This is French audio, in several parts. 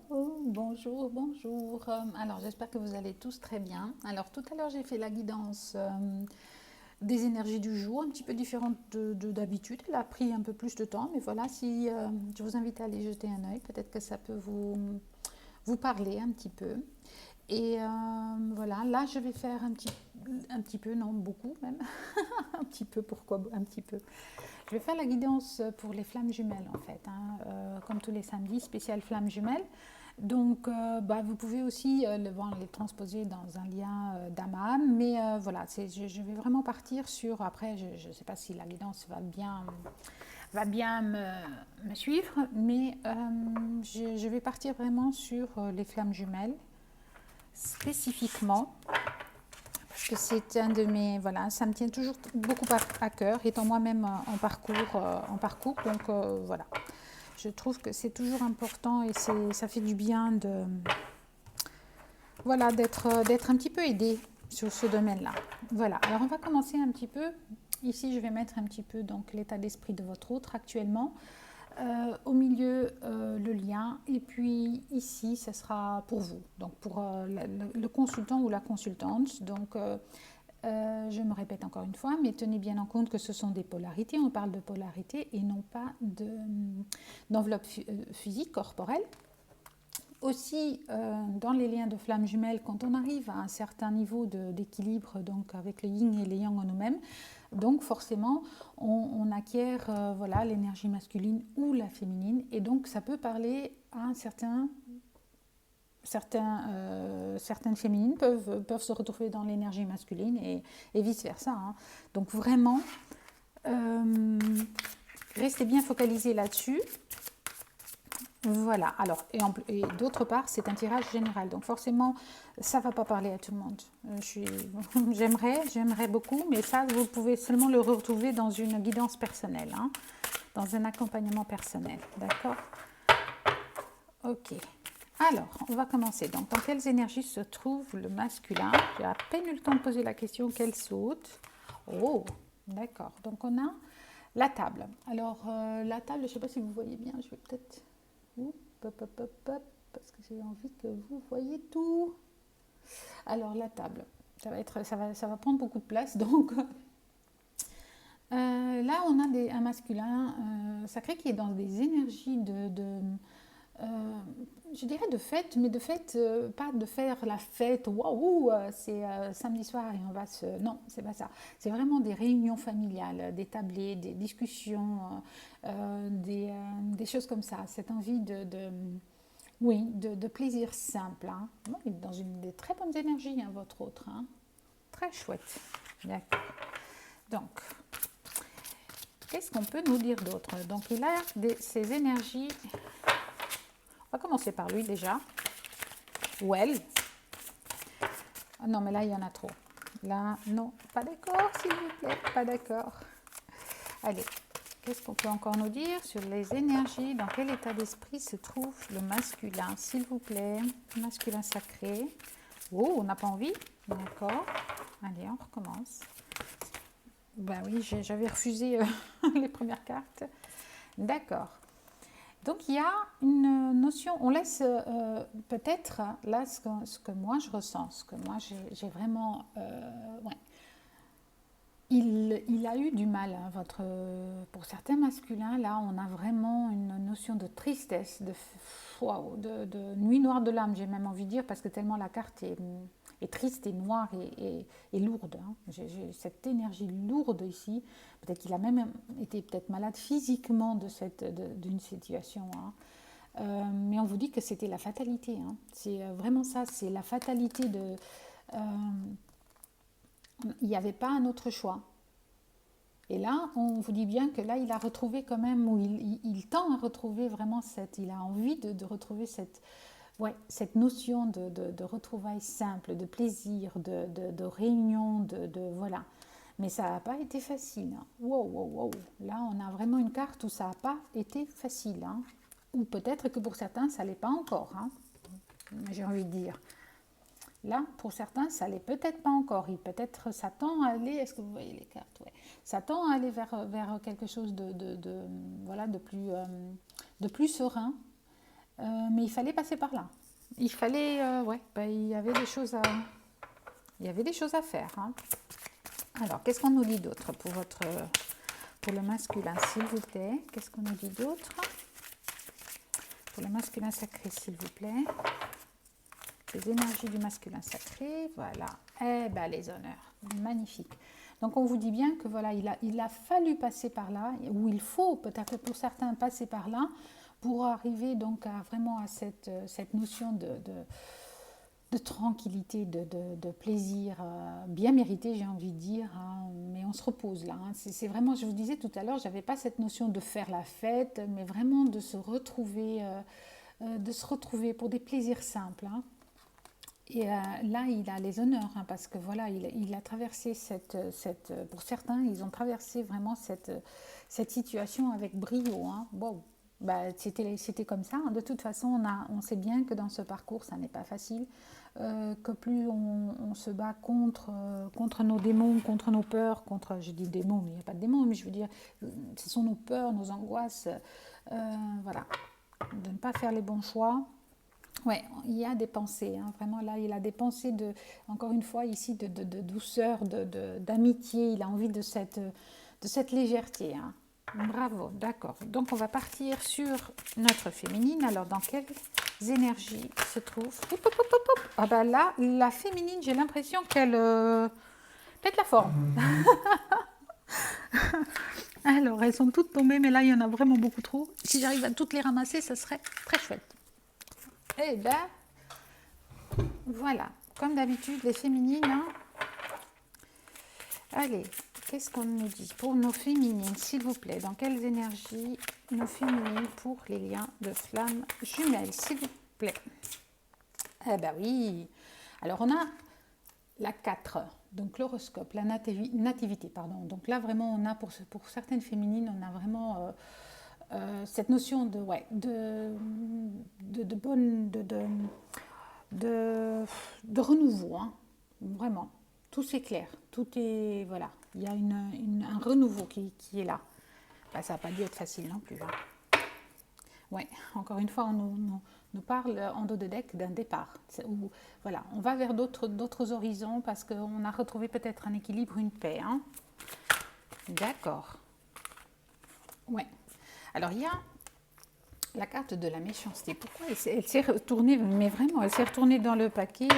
Bonjour, bonjour. Alors, j'espère que vous allez tous très bien. Alors, tout à l'heure, j'ai fait la guidance des énergies du jour, un petit peu différente d'habitude. Elle a pris un peu plus de temps, mais voilà, si je vous invite à aller jeter un œil, peut-être que ça peut vous parler un petit peu. Et voilà, là, je vais faire un petit peu, non, beaucoup même. Un petit peu, pourquoi un petit peu. Je vais faire la guidance pour les flammes jumelles en fait, hein, comme tous les samedis, spécial flammes jumelles. Donc vous pouvez aussi les transposer dans un lien d'Amam, mais voilà, je vais vraiment partir sur, après je ne sais pas si la guidance va bien me suivre, mais je vais partir vraiment sur les flammes jumelles spécifiquement parce que c'est un de mes, voilà, ça me tient toujours beaucoup à cœur, étant moi-même en parcours, donc voilà. Je trouve que c'est toujours important et ça fait du bien voilà, d'être un petit peu aidé sur ce domaine-là. Voilà, alors on va commencer un petit peu. Ici, je vais mettre un petit peu donc l'état d'esprit de votre autre actuellement. Au milieu, le lien. Et puis ici, ce sera pour vous, donc pour le consultant ou la consultante. Donc, je me répète encore une fois, mais tenez bien en compte que ce sont des polarités. On parle de polarité et non pas d'enveloppe physique, corporelle. Aussi, dans les liens de flammes jumelles, quand on arrive à un certain niveau d'équilibre, donc avec le yin et le yang en nous-mêmes, donc forcément, on acquiert voilà, l'énergie masculine ou la féminine, et donc ça peut parler à certaines féminines peuvent se retrouver dans l'énergie masculine et vice-versa. Hein. Donc vraiment, restez bien focalisés là-dessus. Voilà, alors, et d'autre part, c'est un tirage général, donc forcément, ça ne va pas parler à tout le monde. J'aimerais beaucoup, mais ça, vous pouvez seulement le retrouver dans une guidance personnelle, hein, dans un accompagnement personnel, d'accord? Ok, alors, on va commencer. Donc, dans quelles énergies se trouve le masculin? J'ai à peine eu le temps de poser la question qu'elle saute. Oh, d'accord, donc on a la table. Alors, la table, je ne sais pas si vous voyez bien, je vais peut-être... Hop, hop, hop, hop, parce que j'ai envie que vous voyez tout. Alors la table, ça va prendre beaucoup de place, donc là on a un masculin sacré qui est dans des énergies euh, je dirais de fête, mais de fête, pas de faire la fête, waouh, c'est samedi soir et on va se... Non, c'est pas ça. C'est vraiment des réunions familiales, des tablés, des discussions, des choses comme ça. Cette envie oui, de plaisir simple. Hein. Oui, dans des très bonnes énergies, hein, votre autre. Hein. Très chouette. D'accord. Donc, qu'est-ce qu'on peut nous dire d'autre? Donc, il a ces énergies. On va commencer par lui déjà. Ou elle. Ah non, mais là, il y en a trop. Là, non, pas d'accord, s'il vous plaît. Pas d'accord. Allez, qu'est-ce qu'on peut encore nous dire sur les énergies? Dans quel état d'esprit se trouve le masculin, s'il vous plaît? Masculin sacré. Oh, on n'a pas envie? D'accord. Allez, on recommence. Ben oui, j'avais refusé les premières cartes. D'accord. Donc il y a une notion, on laisse peut-être là ce que moi je ressens, ce que moi j'ai vraiment... ouais. Il a eu du mal, hein, pour certains masculins, là on a vraiment une notion de tristesse, wow, de nuit noire de l'âme, j'ai même envie de dire, parce que tellement la carte est triste et noire et lourde. Hein. J'ai cette énergie lourde ici, peut-être qu'il a même été peut-être malade physiquement d'une situation. Hein. Mais on vous dit que c'était la fatalité. Hein. C'est vraiment ça, c'est la fatalité de... euh, il n'y avait pas un autre choix. Et là, on vous dit bien que là, il a retrouvé quand même, ou il tend à retrouver vraiment il a envie de retrouver cette notion de retrouvailles simples, de plaisir, de réunion, voilà. Mais ça n'a pas été facile. Hein. Wow, wow, wow. Là, on a vraiment une carte où ça n'a pas été facile. Hein. Ou peut-être que pour certains, ça ne l'est pas encore. Hein. J'ai envie de dire. Là, pour certains, ça l'est peut-être pas encore. Peut-être ça tend à aller, est-ce que vous voyez les cartes? Ouais. Ça tend à aller vers quelque chose voilà, de plus serein. mais il fallait passer par là. Il fallait, ouais, ben, il y avait des choses à faire. Hein. Alors, qu'est-ce qu'on nous dit d'autre pour le masculin, s'il vous plaît? Qu'est-ce qu'on nous dit d'autre? Pour le masculin sacré, s'il vous plaît. Les énergies du masculin sacré, voilà. Eh ben, les honneurs, magnifique. Donc, on vous dit bien que voilà, il a fallu passer par là, ou il faut peut-être pour certains passer par là, pour arriver donc vraiment à cette notion de tranquillité, de plaisir bien mérité, j'ai envie de dire, hein, mais on se repose là. Hein. C'est vraiment, je vous disais tout à l'heure, je n'avais pas cette notion de faire la fête, mais vraiment de se retrouver pour des plaisirs simples. Hein. Et là, il a les honneurs, hein, parce que voilà, il a traversé pour certains, ils ont traversé vraiment cette situation avec brio. Hein. Wow. Bah, c'était comme ça. Hein. De toute façon, on sait bien que dans ce parcours, ça n'est pas facile. Que plus on se bat contre nos démons, contre nos peurs, je dis démons, mais il n'y a pas de démons, mais je veux dire, ce sont nos peurs, nos angoisses, voilà, de ne pas faire les bons choix. Ouais, il y a des pensées, hein, vraiment là, il a des pensées encore une fois ici, de douceur, d'amitié, il a envie de cette légèreté. Hein. Bravo, d'accord. Donc on va partir sur notre féminine. Alors dans quelles énergies se trouve? Ah bah là, la féminine, j'ai l'impression qu'elle pète la forme. Alors elles sont toutes tombées, mais là il y en a vraiment beaucoup trop. Si j'arrive à toutes les ramasser, ça serait très chouette. Eh ben, voilà, comme d'habitude, les féminines. Hein. Allez, qu'est-ce qu'on nous dit pour nos féminines, s'il vous plaît? Dans quelles énergies nos féminines pour les liens de flammes jumelles, s'il vous plaît? Eh ben oui. Alors, on a la 4, donc l'horoscope, la nativité, pardon. Donc là, vraiment, on a pour certaines féminines, on a vraiment... cette notion de renouveau, hein, vraiment. Tout s'éclaire, tout est, voilà, il y a un renouveau qui est là. Ben, ça n'a pas dû être facile non plus. Hein. Ouais, encore une fois, on nous parle en dos de deck d'un départ. Où, voilà, on va vers d'autres horizons parce qu'on a retrouvé peut-être un équilibre, une paix. Hein. D'accord. Ouais. Alors, il y a la carte de la méchanceté. Pourquoi elle s'est retournée, mais vraiment, elle s'est retournée dans le paquet,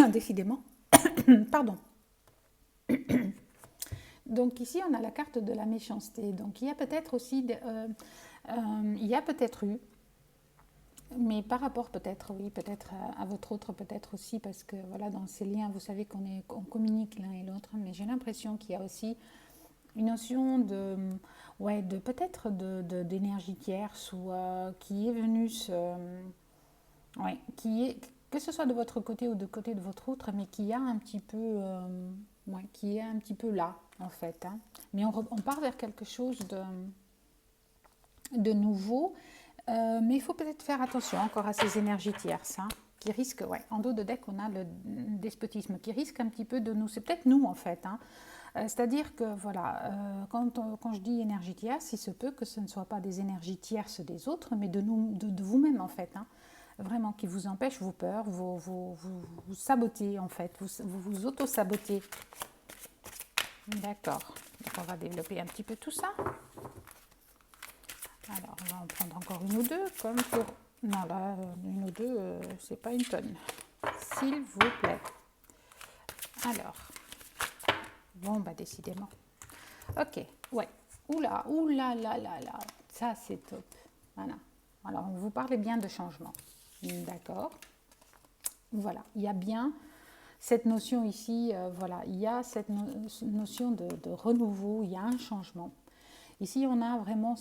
décidément. Pardon. Donc ici, on a la carte de la méchanceté. Donc il y a peut-être aussi, il y a peut-être eu, mais par rapport peut-être, oui, peut-être à votre autre, peut-être aussi, parce que voilà, dans ces liens, vous savez qu'on communique l'un et l'autre, mais j'ai l'impression qu'il y a aussi une notion de peut-être d'énergie tierce ou qui est venue que ce soit de votre côté ou de côté de votre autre, mais qui a un petit peu, qui est un petit peu là en fait. Hein. Mais on part vers quelque chose de nouveau, mais il faut peut-être faire attention encore à ces énergies tierces. Hein, qui risquent, en dos de deck, on a le despotisme qui risque un petit peu de nous, c'est peut-être nous en fait. Hein, c'est-à-dire que voilà, quand je dis énergie tierce, il se peut que ce ne soit pas des énergies tierces des autres, mais de vous-même en fait. Hein, vraiment, qui vous empêchent vos peurs, vous sabotez en fait, vous auto-sabotez. D'accord, donc on va développer un petit peu tout ça. Alors, on va en prendre encore une ou deux, comme pour... Non, là, une ou deux, c'est pas une tonne. S'il vous plaît. Alors... Bon, bah décidément. Ok, ouais. Oula, oula, là, là, là. Ça, c'est top. Voilà. Alors, on vous parlait bien de changement. D'accord. Voilà. Il y a bien cette notion ici, voilà. Il y a cette notion de renouveau, il y a un changement. Ici, on a vraiment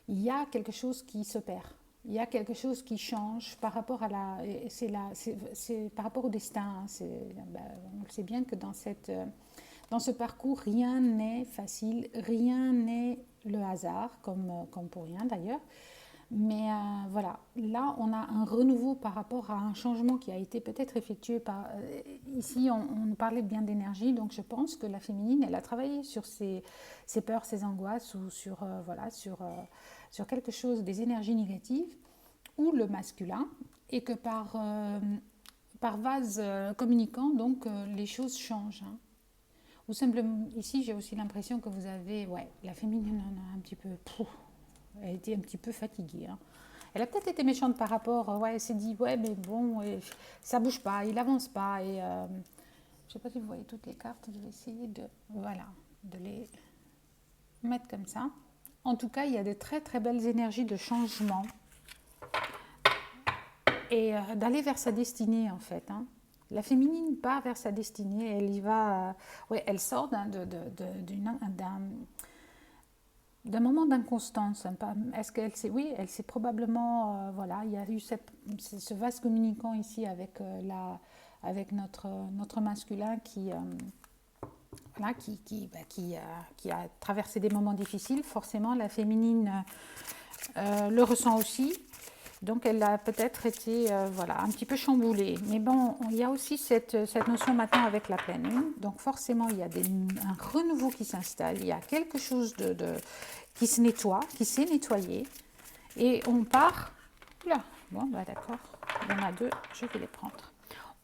il y a quelque chose qui se perd. Il y a quelque chose qui change par rapport à c'est par rapport au destin. On le sait bien que dans ce parcours, rien n'est facile, rien n'est le hasard, comme pour rien d'ailleurs. Mais voilà, là, on a un renouveau par rapport à un changement qui a été peut-être effectué par... ici, on parlait bien d'énergie, donc je pense que la féminine, elle a travaillé sur ses peurs, ses angoisses, ou sur, voilà, sur quelque chose, des énergies négatives, ou le masculin, et que par vase communicant, donc les choses changent. Hein. Ou simplement, ici, j'ai aussi l'impression que vous avez, ouais, la féminine en a un petit peu... elle était un petit peu fatiguée. Hein. Elle a peut-être été méchante par rapport, ouais, elle s'est dit, ouais, mais bon, ça bouge pas, il avance pas. Et je sais pas si vous voyez toutes les cartes, je vais essayer de, voilà, de les mettre comme ça. En tout cas, il y a de très très belles énergies de changement et d'aller vers sa destinée en fait. Hein. La féminine part vers sa destinée, elle y va, ouais, elle sort d'un moment d'inconstance. Est-ce qu'elle sait? Oui, elle sait probablement, voilà, il y a eu ce vase communicant ici avec, avec notre masculin qui, voilà, qui a traversé des moments difficiles. Forcément, la féminine le ressent aussi. Donc, elle a peut-être été voilà, un petit peu chamboulée. Mais bon, il y a aussi cette notion maintenant avec la pleine lune. Donc, forcément, il y a un renouveau qui s'installe. Il y a quelque chose qui se nettoie, qui s'est nettoyé. Et on part... Oula, bon, bah d'accord. Il y en a deux, je vais les prendre.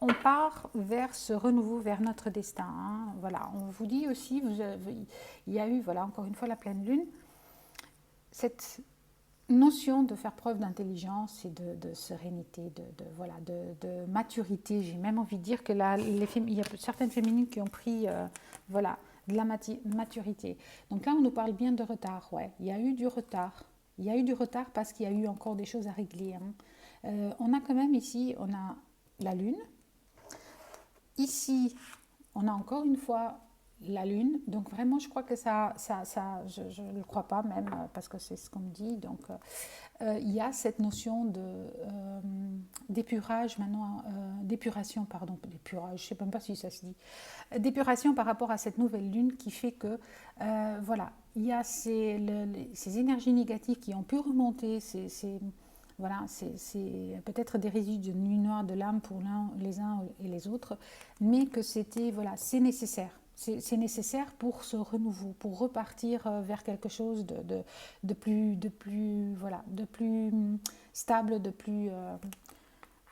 On part vers ce renouveau, vers notre destin. Hein. Voilà, on vous dit aussi, il y a eu, voilà, encore une fois, la pleine lune. Cette notion de faire preuve d'intelligence et de sérénité, voilà, de maturité. J'ai même envie de dire que là, il y a certaines féminines qui ont pris voilà, de la maturité. Donc là, on nous parle bien de retard. Ouais. Il y a eu du retard. Il y a eu du retard parce qu'il y a eu encore des choses à régler. Hein. On a quand même ici, on a la Lune. Ici, on a encore une fois la Lune. Donc vraiment, je crois que je ne le crois pas même, parce que c'est ce qu'on me dit. Donc, il y a cette notion d'épurage maintenant, d'épuration, pardon, d'épurage, je ne sais même pas si ça se dit, d'épuration par rapport à cette nouvelle Lune qui fait que, voilà, il y a ces énergies négatives qui ont pu remonter, voilà, c'est peut-être des résidus de nuit noire de l'âme pour les uns et les autres, mais que c'était, voilà, c'est nécessaire. C'est nécessaire pour ce renouveau, pour repartir vers quelque chose de plus, voilà, de plus stable, de plus,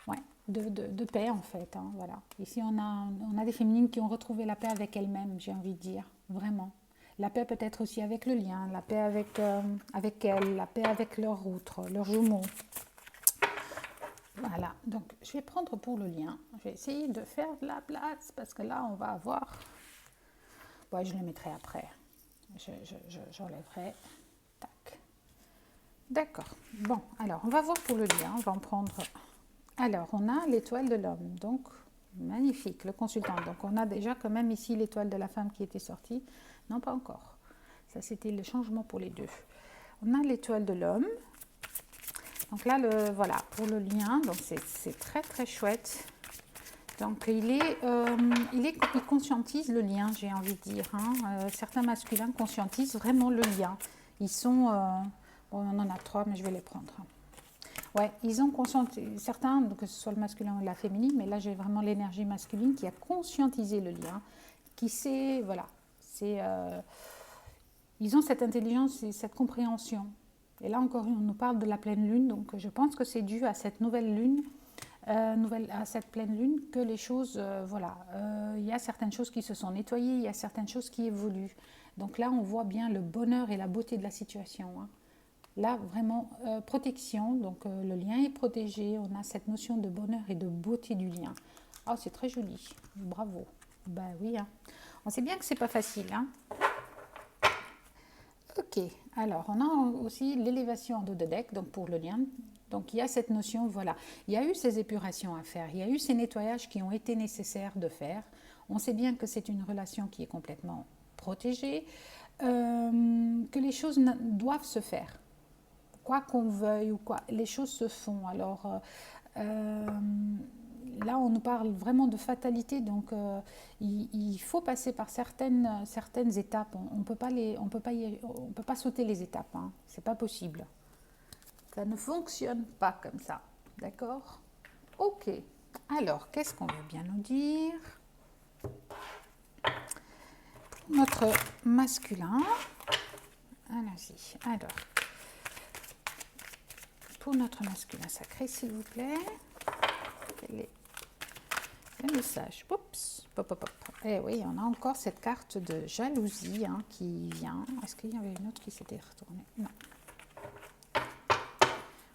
ouais, de paix en fait. Hein, voilà. Ici, on a des féminines qui ont retrouvé la paix avec elles-mêmes, j'ai envie de dire, vraiment. La paix peut-être aussi avec le lien, la paix avec elles, la paix avec leur autre, leurs jumeaux. Voilà, donc je vais prendre pour le lien. Je vais essayer de faire de la place parce que là, on va avoir... Ouais, je le mettrai après. J'enlèverai. Tac. D'accord. Bon, alors, on va voir pour le lien. On va en prendre... Alors, on a l'étoile de l'homme. Donc, magnifique, le consultant. Donc, on a déjà quand même ici l'étoile de la femme qui était sortie. Non, pas encore. Ça, c'était le changement pour les deux. On a l'étoile de l'homme. Donc là, voilà, pour le lien, donc c'est très, très chouette. Donc, il conscientise le lien, j'ai envie de dire. Hein. Certains masculins conscientisent vraiment le lien. Ils sont... bon, on en a trois, mais je vais les prendre. Ouais, ils ont conscientisé, certains, que ce soit le masculin ou la féminine, mais là, j'ai vraiment l'énergie masculine qui a conscientisé le lien, qui sait, voilà, ils ont cette intelligence et cette compréhension. Et là encore, on nous parle de la pleine lune, donc je pense que c'est dû à cette nouvelle lune, à cette pleine lune, que les choses, voilà, il y a certaines choses qui se sont nettoyées, il y a certaines choses qui évoluent. Donc là, on voit bien le bonheur et la beauté de la situation. Hein. Là, vraiment, protection, donc le lien est protégé, on a cette notion de bonheur et de beauté du lien. Oh, c'est très joli, bravo. Ben oui, hein. On sait bien que c'est pas facile, hein. Ok, alors on a aussi l'élévation en dos de deck, donc pour le lien. Donc il y a cette notion, voilà, il y a eu ces épurations à faire, il y a eu ces nettoyages qui ont été nécessaires de faire. On sait bien que c'est une relation qui est complètement protégée, que les choses doivent se faire. Quoi qu'on veuille ou quoi, les choses se font. Alors là, on nous parle vraiment de fatalité, donc il faut passer par certaines étapes. On peut pas sauter les étapes, hein. C'est pas possible. Ça ne fonctionne pas comme ça. D'accord? Ok. Alors, qu'est-ce qu'on veut bien nous dire? Pour notre masculin. Allons-y. Alors, pour notre masculin sacré, s'il vous plaît. Quel est le message? Oups, pop, pop, pop. Eh oui, on a encore cette carte de jalousie hein, qui vient. Est-ce qu'il y avait une autre qui s'était retournée? Non.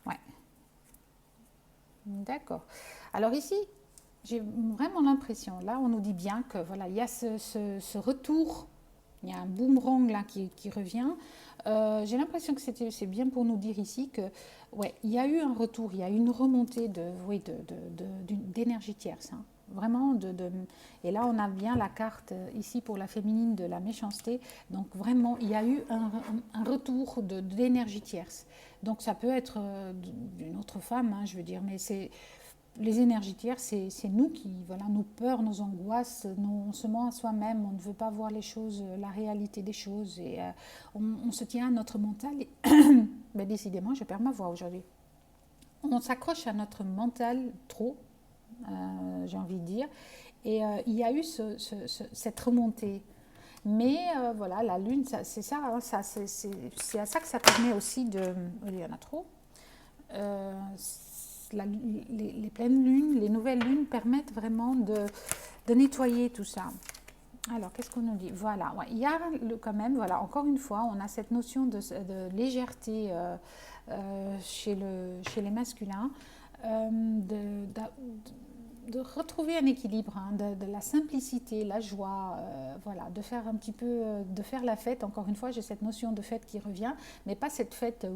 Ouais. D'accord. Alors ici, j'ai vraiment l'impression, là on nous dit bien que voilà, il y a ce retour, il y a un boomerang là qui revient. J'ai l'impression que c'est bien pour nous dire ici que ouais, il y a eu un retour, il y a eu une remontée d'énergie tierce. Hein. Vraiment, et là on a bien la carte ici pour la féminine de la méchanceté. Donc vraiment, il y a eu un retour d'énergie tierce. Donc ça peut être d'une autre femme, hein, je veux dire, mais c'est les énergies tierces, c'est nous qui, voilà, nos peurs, nos angoisses, on se ment à soi-même, on ne veut pas voir les choses, la réalité des choses, et on se tient à notre mental. Et ben, décidément, je perds ma voix aujourd'hui. On s'accroche à notre mental trop, j'ai envie de dire, et il y a eu cette remontée. Mais voilà, la lune, c'est ça, hein, c'est à ça que ça permet aussi de... Il y en a trop. Les pleines lunes, les nouvelles lunes permettent vraiment de nettoyer tout ça. Alors, qu'est-ce qu'on nous dit? Voilà, ouais, il y a quand même, voilà, encore une fois, on a cette notion de légèreté chez les masculins, de retrouver un équilibre, hein, de la simplicité, la joie, voilà, de faire un petit peu, de faire la fête. Encore une fois, j'ai cette notion de fête qui revient, mais pas cette fête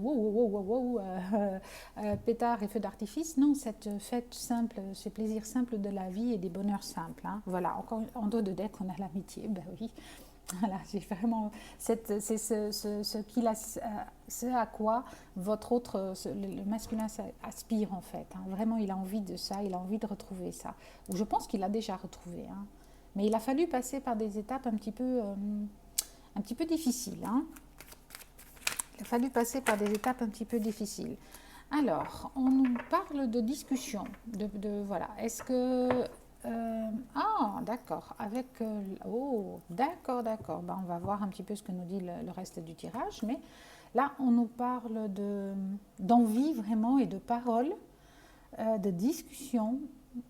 pétard et feu d'artifice. Non, cette fête simple, ces plaisirs simples de la vie et des bonheurs simples. Hein. Voilà, encore en dos de deck, on a l'amitié, ben oui. Voilà, j'ai vraiment c'est ce à quoi votre autre, le masculin aspire en fait. Hein. Vraiment, il a envie de ça, il a envie de retrouver ça. Ou je pense qu'il l'a déjà retrouvé. Hein. Mais il a fallu passer par des étapes un petit peu difficiles. Hein. Il a fallu passer par des étapes un petit peu difficiles. Alors, on nous parle de discussion. Voilà. Est-ce que d'accord. D'accord. Ben, on va voir un petit peu ce que nous dit le reste du tirage. Mais là, on nous parle d'envie vraiment et de paroles, de discussion.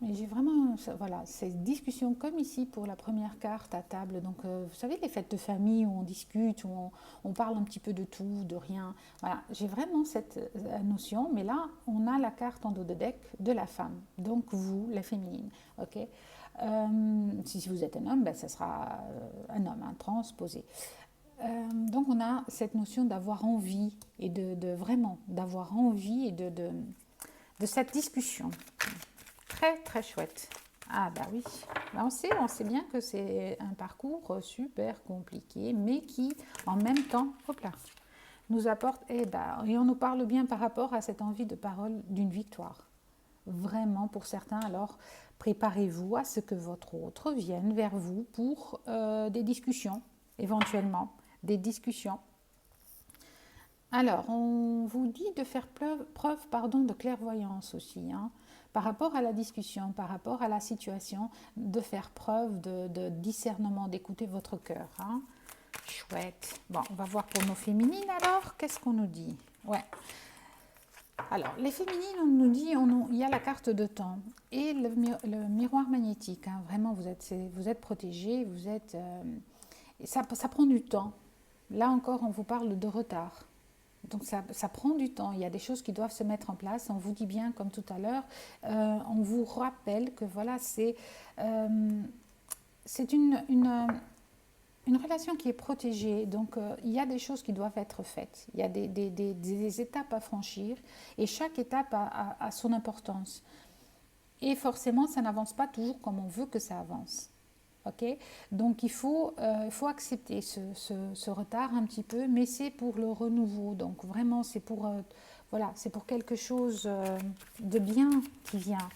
Et j'ai vraiment, voilà, ces discussions comme ici pour la première carte à table. Donc, vous savez, les fêtes de famille où on discute, où on parle un petit peu de tout, de rien. Voilà, j'ai vraiment cette notion. Mais là, on a la carte en dos de deck de la femme. Donc, vous, la féminine. Ok. Si vous êtes un homme, ben, ça sera un homme, un transposé. Donc, on a cette notion d'avoir envie et de vraiment d'avoir envie et de cette discussion. Très, très chouette. Ah bah oui, on sait bien que c'est un parcours super compliqué, mais qui, en même temps, hop là, nous apporte, et on nous parle bien par rapport à cette envie de parole d'une victoire. Vraiment, pour certains, alors, préparez-vous à ce que votre autre vienne vers vous pour des discussions, éventuellement, des discussions. Alors, on vous dit de faire preuve de clairvoyance aussi, hein, par rapport à la discussion, par rapport à la situation, de faire preuve de discernement, d'écouter votre cœur. Hein. Chouette. Bon, on va voir pour nos féminines alors, qu'est-ce qu'on nous dit? Ouais. Alors, les féminines, on nous dit, il y a la carte de temps et le miroir magnétique. Hein. Vraiment, vous êtes protégés, ça prend du temps. Là encore, on vous parle de retard. Donc ça prend du temps, il y a des choses qui doivent se mettre en place. On vous dit bien, comme tout à l'heure, on vous rappelle que voilà, c'est une relation qui est protégée. Donc il y a des choses qui doivent être faites, il y a des étapes à franchir et chaque étape a son importance. Et forcément, ça n'avance pas toujours comme on veut que ça avance. Okay, donc il faut accepter ce retard un petit peu, mais c'est pour le renouveau. Donc vraiment, c'est pour quelque chose de bien qui vient.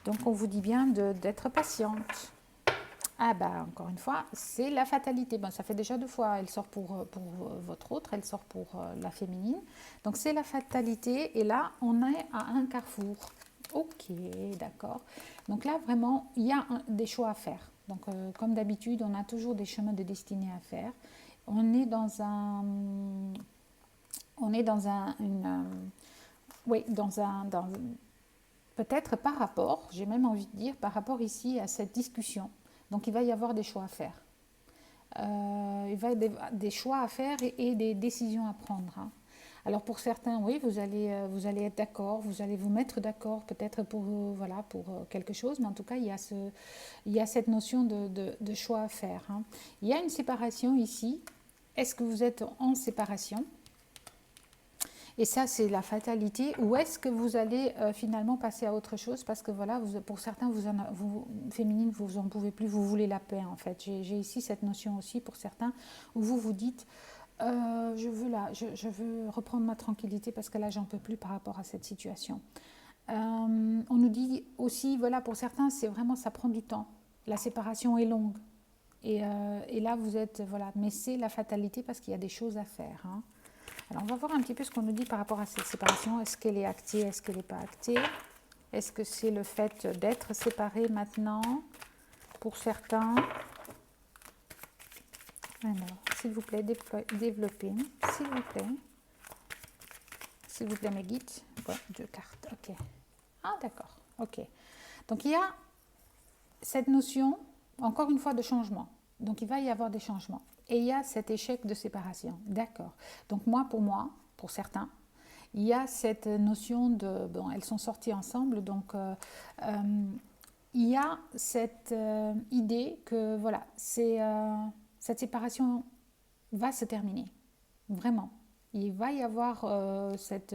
Donc on vous dit bien d'être patiente. Ah bah encore une fois, c'est la fatalité. Bon, ça fait déjà 2 fois, elle sort pour votre autre, elle sort pour la féminine. Donc c'est la fatalité et là on est à un carrefour. Ok, d'accord. Donc là vraiment, il y a des choix à faire. Donc comme d'habitude, on a toujours des chemins de destinée à faire. On est dans un... On est dans un... oui, peut-être par rapport, j'ai même envie de dire, par rapport ici à cette discussion. Donc il va y avoir des choix à faire. Il va y avoir des choix à faire et des décisions à prendre. Hein. Alors pour certains, oui, vous allez être d'accord, vous allez vous mettre d'accord peut-être pour, voilà, pour quelque chose, mais en tout cas, il y a cette notion de choix à faire. Hein. Il y a une séparation ici. Est-ce que vous êtes en séparation ? Et ça, c'est la fatalité. Ou est-ce que vous allez finalement passer à autre chose? Parce que voilà, pour certains, féminines, vous en pouvez plus, vous voulez la paix en fait. J'ai ici cette notion aussi pour certains où vous vous dites je veux reprendre ma tranquillité parce que là, j'en peux plus par rapport à cette situation. On nous dit aussi, voilà, pour certains, c'est vraiment, ça prend du temps. La séparation est longue. Et là, vous êtes, voilà, mais c'est la fatalité parce qu'il y a des choses à faire. Hein. Alors, on va voir un petit peu ce qu'on nous dit par rapport à cette séparation. Est-ce qu'elle est actée? Est-ce qu'elle n'est pas actée? Est-ce que c'est le fait d'être séparés maintenant pour certains? Alors, s'il vous plaît, développez. S'il vous plaît. S'il vous plaît, mes guides. Ouais, 2 cartes. Ok. Ah, d'accord. Ok. Donc, il y a cette notion, encore une fois, de changement. Donc, il va y avoir des changements. Et il y a cet échec de séparation. D'accord. Donc, pour certains, il y a cette notion de... Bon, elles sont sorties ensemble, donc il y a cette idée que, voilà, cette séparation va se terminer. Vraiment. Il va y avoir cette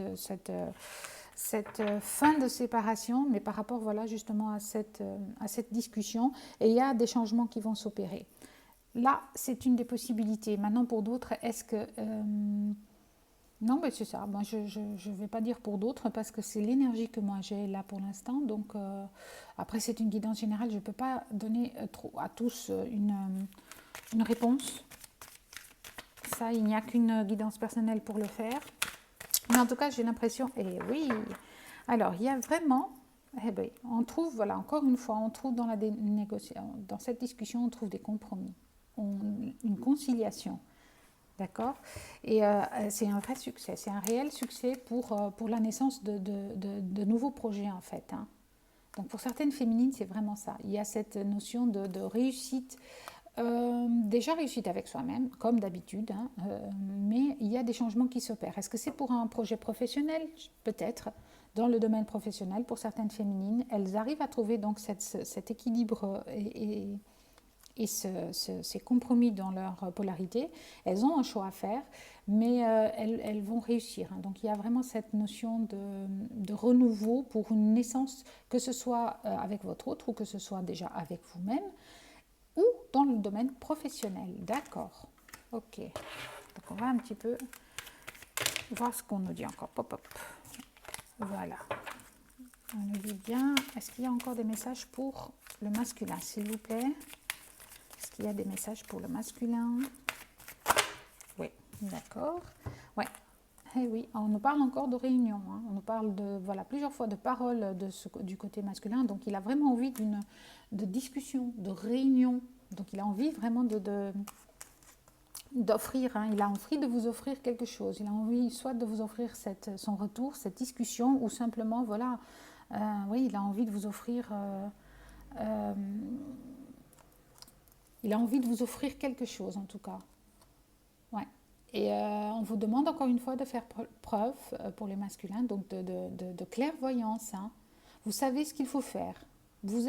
fin de séparation, mais par rapport, voilà, justement à cette discussion, et il y a des changements qui vont s'opérer. Là, c'est une des possibilités. Maintenant, pour d'autres, est-ce que... non, mais c'est ça. Moi, je ne vais pas dire pour d'autres parce que c'est l'énergie que moi j'ai là pour l'instant. Donc, après, c'est une guidance générale. Je ne peux pas donner à tous une réponse. Ça, il n'y a qu'une guidance personnelle pour le faire. Mais en tout cas, j'ai l'impression... Et oui. Alors, il y a vraiment... Eh bien, on trouve, voilà, encore une fois, on trouve dans la négociation, dans cette discussion, on trouve des compromis, une conciliation. D'accord. Et c'est un vrai succès, c'est un réel succès pour la naissance de nouveaux projets en fait. Hein. Donc pour certaines féminines, c'est vraiment ça. Il y a cette notion de réussite, déjà réussite avec soi-même, comme d'habitude, hein, mais il y a des changements qui s'opèrent. Est-ce que c'est pour un projet professionnel? Peut-être. Dans le domaine professionnel, pour certaines féminines, elles arrivent à trouver donc cet équilibre et ces compromis dans leur polarité, elles ont un choix à faire, mais elles vont réussir. Hein. Donc il y a vraiment cette notion de renouveau pour une naissance, que ce soit avec votre autre ou que ce soit déjà avec vous-même, ou dans le domaine professionnel. D'accord. Ok. Donc on va un petit peu voir ce qu'on nous dit encore. Pop, pop. Voilà. On nous dit bien, est-ce qu'il y a encore des messages pour le masculin, s'il vous plaît? Est-ce qu'il y a des messages pour le masculin? Oui, d'accord. Ouais. Eh oui, on nous parle encore de réunion. Hein. On nous parle de, voilà, plusieurs fois de paroles du côté masculin. Donc, il a vraiment envie de discussion, de réunion. Donc, il a envie vraiment d'offrir. Hein. Il a envie de vous offrir quelque chose. Il a envie soit de vous offrir son retour, cette discussion, ou simplement, voilà, oui, il a envie de vous offrir... il a envie de vous offrir quelque chose, en tout cas. Ouais. Et on vous demande encore une fois de faire preuve pour les masculins, donc de clairvoyance. Hein. Vous savez ce qu'il faut faire. Vous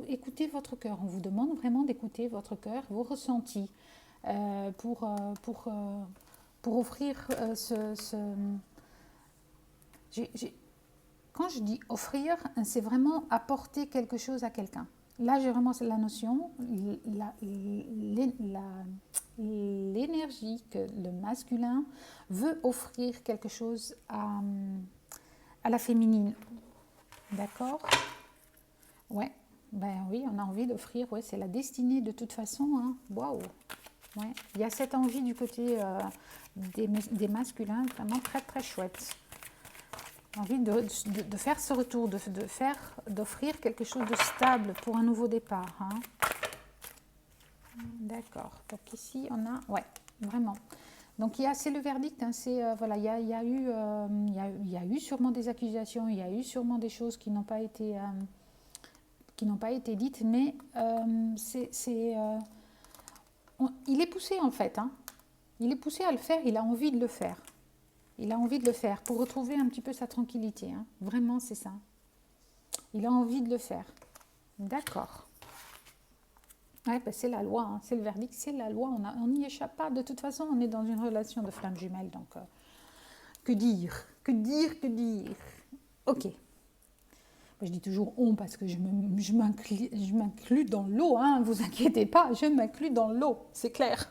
écoutez votre cœur. On vous demande vraiment d'écouter votre cœur, vos ressentis, pour offrir Quand je dis offrir, c'est vraiment apporter quelque chose à quelqu'un. Là, j'ai vraiment la notion, l'énergie que le masculin veut offrir quelque chose à la féminine. D'accord? Ouais. Ben oui, on a envie d'offrir, ouais, c'est la destinée de toute façon, hein. Waouh! Ouais. Il y a cette envie du côté des masculins, vraiment très très chouette. Envie de faire ce retour, d'offrir quelque chose de stable pour un nouveau départ, hein. D'accord. Donc ici, on a, ouais, vraiment. Donc c'est le verdict, hein, voilà, il y a eu sûrement des accusations, il y a eu sûrement des choses qui n'ont pas été dites, mais il est poussé en fait, hein. Il est poussé à le faire, il a envie de le faire. Il a envie de le faire pour retrouver un petit peu sa tranquillité, hein. Vraiment, c'est ça. Il a envie de le faire. D'accord. Ouais, ben c'est la loi, hein, c'est le verdict, c'est la loi, on n'y échappe pas. De toute façon, on est dans une relation de flammes jumelles, donc que dire, que dire, que dire. Ok. Je dis toujours on parce que je m'inclus dans l'eau, hein, vous inquiétez pas, je m'inclus dans l'eau, c'est clair.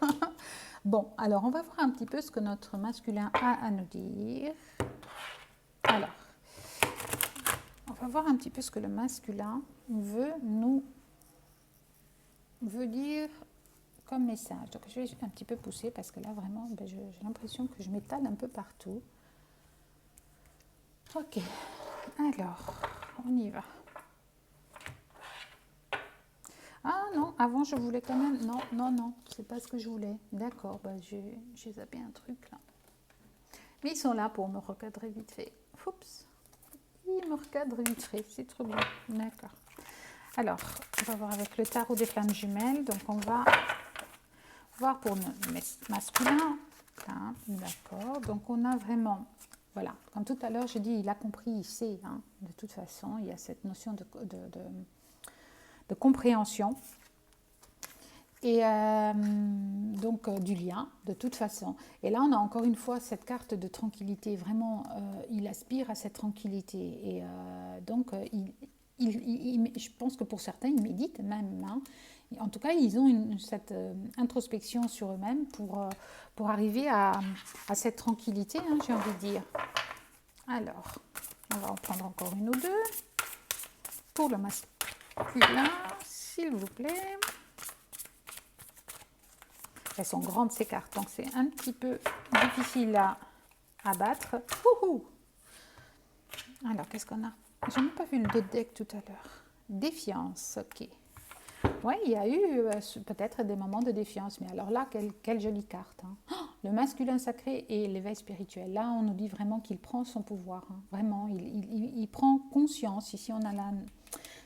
Bon, alors on va voir un petit peu ce que notre masculin a à nous dire. Alors, on va voir un petit peu ce que le masculin veut dire comme message. Donc je vais un petit peu pousser parce que là vraiment j'ai l'impression que je m'étale un peu partout. Ok, alors on y va. Ah non, avant je voulais quand même, non, c'est pas ce que je voulais. D'accord, j'ai zappé un truc là. Mais ils sont là pour me recadrer vite fait. Oups, ils me recadrent vite fait, c'est trop bien. D'accord. Alors, on va voir avec le tarot des flammes jumelles. Donc on va voir pour le masculin. D'accord, donc on a vraiment, voilà, comme tout à l'heure, j'ai dit, il a compris, il sait, hein, de toute façon, il y a cette notion de compréhension et donc du lien, de toute façon. Et là, on a encore une fois cette carte de tranquillité, vraiment, il aspire à cette tranquillité et donc je pense que pour certains, ils méditent même, hein. En tout cas, ils ont cette introspection sur eux-mêmes pour arriver à cette tranquillité, hein, j'ai envie de dire. Alors, on va en prendre encore une ou deux. Pour le masculin, s'il vous plaît. Elles sont grandes ces cartes, donc c'est un petit peu difficile à battre. Wouhou! Alors, qu'est-ce qu'on a? Je n'ai pas vu le deck tout à l'heure. Défiance, ok. Oui, il y a eu peut-être des moments de défiance, mais alors là, quelle jolie carte, hein. Oh, le masculin sacré et l'éveil spirituel. Là, on nous dit vraiment qu'il prend son pouvoir, hein. Vraiment, il prend conscience. Ici, on a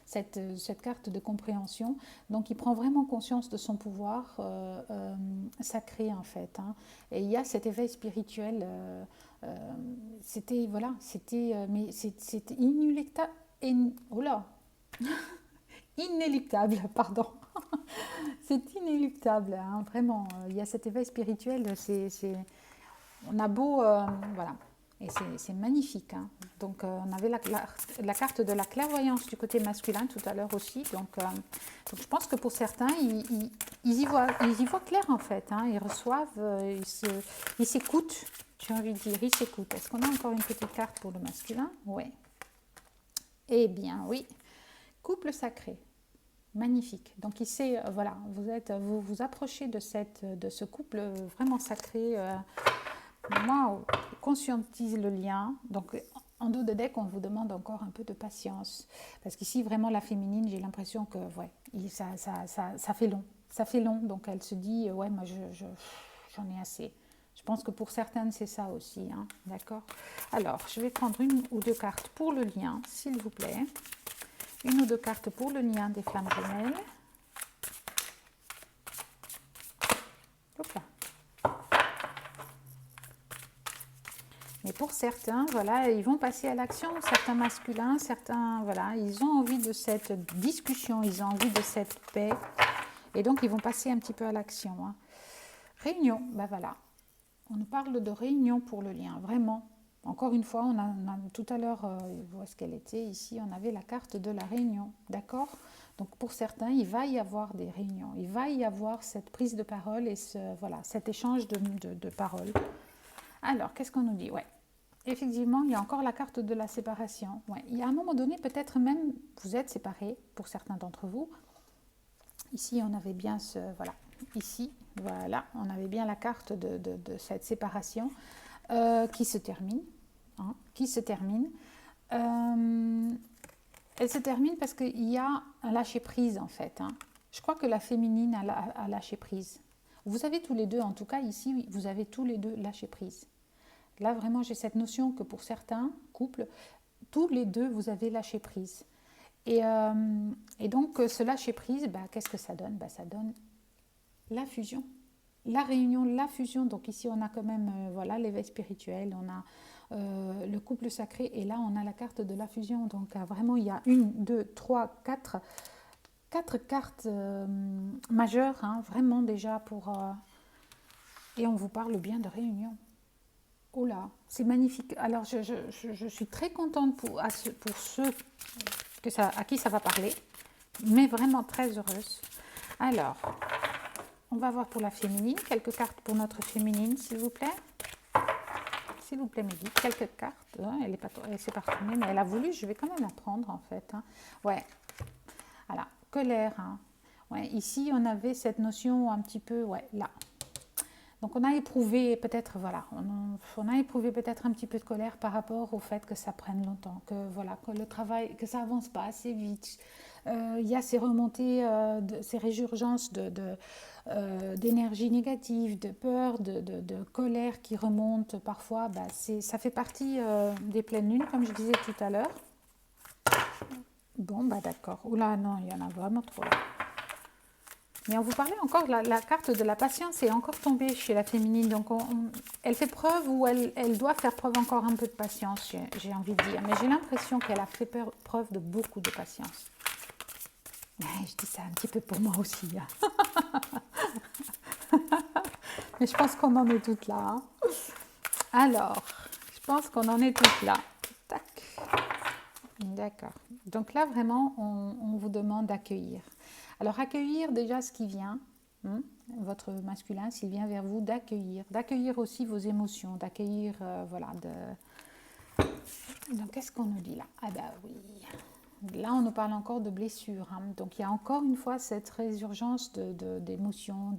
cette carte de compréhension. Donc, il prend vraiment conscience de son pouvoir sacré, en fait, hein. Et il y a cet éveil spirituel. Mais c'était inéluctable. Oh là! Inéluctable, pardon. C'est inéluctable, hein, vraiment. Il y a cet éveil spirituel, on a beau, voilà, et c'est magnifique, hein. Donc, on avait la carte de la clairvoyance du côté masculin tout à l'heure aussi. Donc, je pense que pour certains, ils y voient clair en fait, hein. Ils reçoivent, ils s'écoutent, j'ai envie de dire, ils s'écoutent. Est-ce qu'on a encore une petite carte pour le masculin? Oui. Eh bien, oui. Couple sacré. Magnifique. Donc ici, voilà, vous vous approchez de ce couple vraiment sacré. Waouh, conscientise le lien. Donc en dos de deck, on vous demande encore un peu de patience. Parce qu'ici, vraiment, la féminine, j'ai l'impression que ouais, ça fait long. Ça fait long. Donc elle se dit, ouais, moi, j'en ai assez. Je pense que pour certaines, c'est ça aussi, hein. D'accord? Alors, je vais prendre une ou deux cartes pour le lien, s'il vous plaît. Une ou deux cartes pour le lien des flammes jumelles. Hop là. Mais pour certains, voilà, ils vont passer à l'action. Certains masculins, certains, voilà, ils ont envie de cette discussion, ils ont envie de cette paix. Et donc, ils vont passer un petit peu à l'action, hein. Réunion, ben voilà. On nous parle de réunion pour le lien, vraiment. Encore une fois, on a tout à l'heure, où est-ce qu'elle était? Ici, on avait la carte de la réunion, d'accord? Donc pour certains, il va y avoir des réunions, il va y avoir cette prise de parole et voilà, cet échange de paroles. Alors, qu'est-ce qu'on nous dit? Ouais. effectivement, il y a encore la carte de la séparation. Ouais. Il y a un moment donné, peut-être même, vous êtes séparés, pour certains d'entre vous. Ici, on avait bien ce... Voilà. Ici, voilà, on avait bien la carte de cette séparation qui se termine. Hein, qui se termine. Elle se termine parce qu'il y a un lâcher-prise, en fait. Hein. Je crois que la féminine a lâché prise. Vous avez tous les deux, en tout cas, ici, vous avez tous les deux lâché prise. Là, vraiment, j'ai cette notion que pour certains couples, tous les deux, vous avez lâché prise. Et donc, ce lâcher prise, bah, qu'est-ce que ça donne? Bah, ça donne la fusion, la réunion, la fusion. Donc ici, on a quand même voilà, l'éveil spirituel, on a le couple sacré, et là, on a la carte de la fusion. Donc vraiment, il y a 1, 2, 3, 4 cartes majeures, hein, vraiment déjà pour... et on vous parle bien de réunion. Oh là, c'est magnifique. Alors, je suis très contente pour ceux à qui ça va parler, mais vraiment très heureuse. Alors, on va voir pour la féminine, quelques cartes pour notre féminine, s'il vous plaît. S'il vous plaît, Mehdi, quelques cartes. Elle s'est pas retournée, mais elle a voulu, je vais quand même la prendre, en fait. Hein. Ouais, voilà, colère. Hein. Ouais, ici, on avait cette notion un petit peu, ouais, là. Donc, on a éprouvé peut-être, voilà, on a éprouvé peut-être un petit peu de colère par rapport au fait que ça prenne longtemps, que voilà, que le travail, que ça avance pas assez vite. Il y a ces remontées, ces résurgences d'énergie négative, de peur, de colère qui remontent parfois. Bah, ça fait partie des pleines lunes, comme je disais tout à l'heure. Bon, bah d'accord. Oula, non, il y en a vraiment trop là. Mais on vous parlait encore, la carte de la patience est encore tombée chez la féminine. Donc, elle fait preuve, ou elle doit faire preuve encore un peu de patience, j'ai envie de dire. Mais j'ai l'impression qu'elle a fait preuve de beaucoup de patience. Je dis ça un petit peu pour moi aussi. Hein. Mais je pense qu'on en est toutes là. Hein. Alors, je pense qu'on en est toutes là. Tac. D'accord. Donc là, vraiment, on vous demande d'accueillir. Alors, accueillir déjà ce qui vient, votre masculin, s'il vient vers vous, d'accueillir aussi vos émotions, d'accueillir, voilà, Donc, qu'est-ce qu'on nous dit là? Ah bah oui. Là, on nous parle encore de blessures. Hein. Donc, il y a encore une fois cette résurgence d'émotions,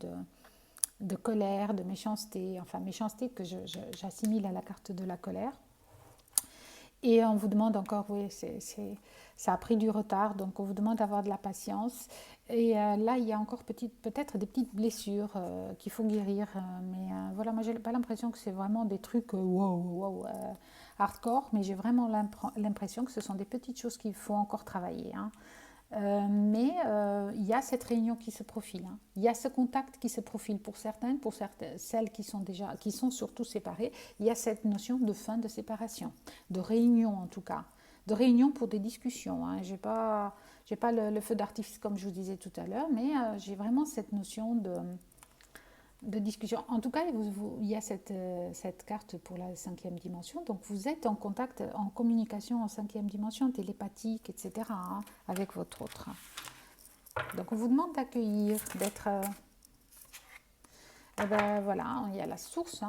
de colère, de méchanceté. Enfin, méchanceté que j'assimile à la carte de la colère. Et on vous demande encore, oui, ça a pris du retard, donc on vous demande d'avoir de la patience. Et là, il y a encore peut-être des petites blessures qu'il faut guérir. Mais voilà, moi, j'ai pas l'impression que c'est vraiment des trucs hardcore, mais j'ai vraiment l'impression que ce sont des petites choses qu'il faut encore travailler. Hein. Mais il y a cette réunion qui se profile. Hein. Il y a ce contact qui se profile pour certaines, celles qui sont surtout séparées. Il y a cette notion de fin de séparation, de réunion en tout cas, de réunion pour des discussions. Hein. J'ai pas le feu d'artifice comme je vous disais tout à l'heure, mais j'ai vraiment cette notion de discussion. En tout cas, il y a cette carte pour la 5e dimension. Donc, vous êtes en contact, en communication en 5e dimension, télépathique, etc., hein, avec votre autre. Donc, on vous demande d'accueillir, d'être... ben, voilà, il y a la source. Hein,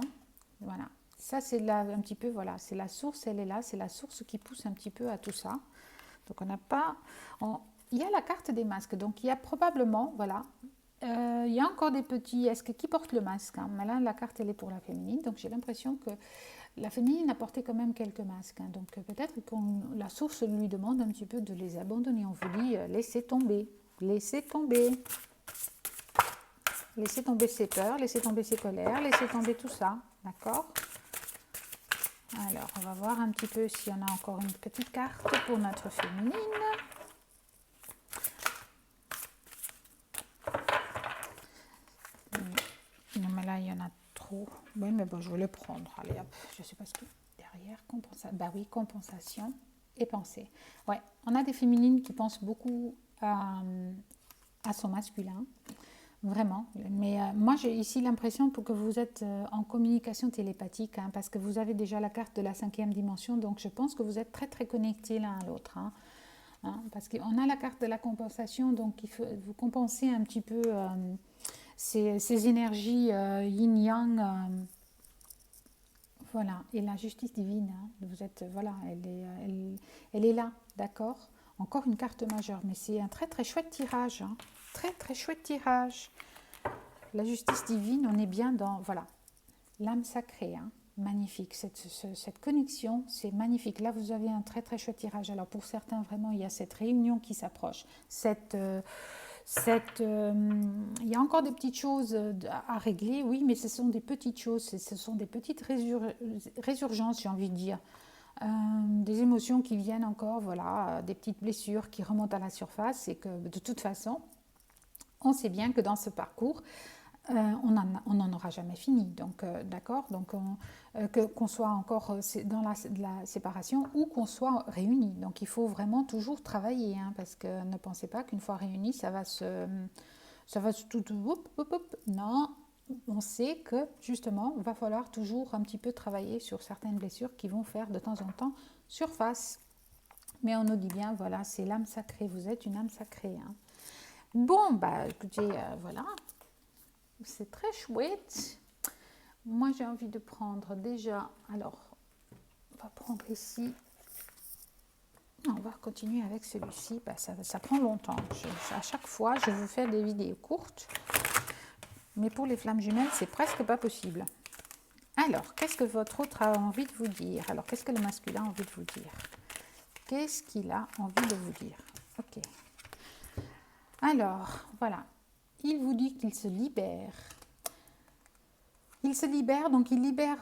voilà. Ça, c'est un petit peu, voilà, c'est la source, elle est là, c'est la source qui pousse un petit peu à tout ça. Donc, on n'a pas... il y a la carte des masques. Donc, il y a probablement, voilà... il y a encore des petits... Qui porte le masque hein. Mais là, la carte, elle est pour la féminine. Donc, j'ai l'impression que la féminine a porté quand même quelques masques. Hein. Donc, peut-être que la source lui demande un petit peu de les abandonner. On vous dit, laissez tomber. Laissez tomber. Laissez tomber ses peurs, laissez tomber ses colères, laissez tomber tout ça. D'accord? Alors, on va voir un petit peu si on a encore une petite carte pour notre féminine. Non, mais là, il y en a trop. Oui, mais bon, je vais le prendre. Allez, hop, je ne sais pas ce que derrière. Bah oui, compensation et pensée. Ouais, on a des féminines qui pensent beaucoup à son masculin. Vraiment. Mais moi, j'ai ici l'impression que vous êtes en communication télépathique, hein, parce que vous avez déjà la carte de la 5e dimension. Donc, je pense que vous êtes très, très connectés l'un à l'autre. Hein. Hein, parce qu'on a la carte de la compensation. Donc, il faut vous compenser un petit peu... ces énergies yin-yang, Voilà, et la justice divine, hein, vous êtes, voilà, elle est là, d'accord? Encore une carte majeure, mais c'est un très très chouette tirage, hein. Très très chouette tirage. La justice divine, on est bien dans, voilà, l'âme sacrée, hein. Magnifique, cette connexion, c'est magnifique. Là, vous avez un très très chouette tirage. Alors pour certains, vraiment, il y a cette réunion qui s'approche, il y a encore des petites choses à régler, oui, mais ce sont des petites choses, ce sont des petites résurgences, j'ai envie de dire. Des émotions qui viennent encore, voilà, des petites blessures qui remontent à la surface et que de toute façon, on sait bien que dans ce parcours, on n'en aura jamais fini. Donc, d'accord, donc qu'on soit encore dans la séparation ou qu'on soit réunis. Donc, il faut vraiment toujours travailler, hein, parce que ne pensez pas qu'une fois réunis, ça va se tout, non, on sait que justement, il va falloir toujours un petit peu travailler sur certaines blessures qui vont faire de temps en temps surface. Mais on nous dit bien, voilà, c'est l'âme sacrée, vous êtes une âme sacrée, hein. Bon, bah écoutez, voilà, c'est très chouette. Moi, j'ai envie de prendre déjà, alors, on va prendre ici. On va continuer avec celui-ci, bah, ça prend longtemps. À chaque fois, je vous fais des vidéos courtes. Mais pour les flammes jumelles, c'est presque pas possible. Alors, qu'est-ce que votre autre a envie de vous dire? Alors, qu'est-ce que le masculin a envie de vous dire? Qu'est-ce qu'il a envie de vous dire? Ok. Alors, voilà. Il vous dit qu'il se libère. Il se libère, donc il libère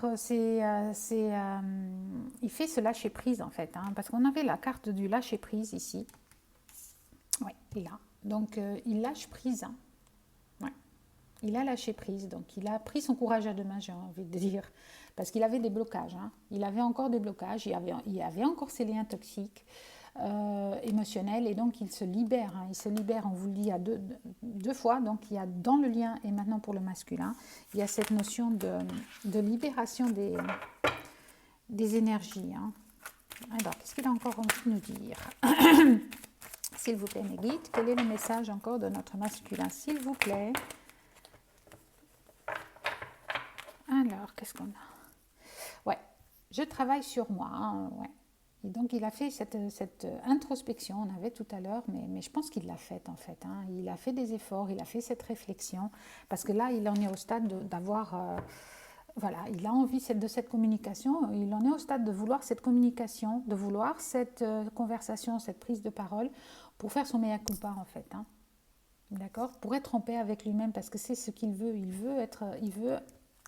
il fait ce lâcher prise en fait, hein, parce qu'on avait la carte du lâcher prise ici. Oui, il a. Donc il lâche prise. Hein. Ouais. Il a lâché prise, donc il a pris son courage à deux mains, j'ai envie de dire, parce qu'il avait des blocages. Hein. Il avait encore des blocages, il y avait encore ces liens toxiques. Émotionnel, et donc il se libère, hein, il se libère, on vous le dit à deux fois, donc il y a dans le lien et maintenant pour le masculin, il y a cette notion de libération des énergies. Hein. Alors, qu'est-ce qu'il a encore envie de nous dire? S'il vous plaît, mes guides, quel est le message encore de notre masculin, s'il vous plaît? Alors, qu'est-ce qu'on a? Ouais, je travaille sur moi, hein, ouais. Et donc, il a fait cette introspection, on avait tout à l'heure, mais je pense qu'il l'a faite en fait. Hein. Il a fait des efforts, il a fait cette réflexion, parce que là, il en est au stade d'avoir, voilà, il a envie de cette communication, il en est au stade de vouloir cette communication, de vouloir cette conversation, cette prise de parole, pour faire son mea culpa en fait. Hein. D'accord? Pour être en paix avec lui-même, parce que c'est ce qu'il veut, il veut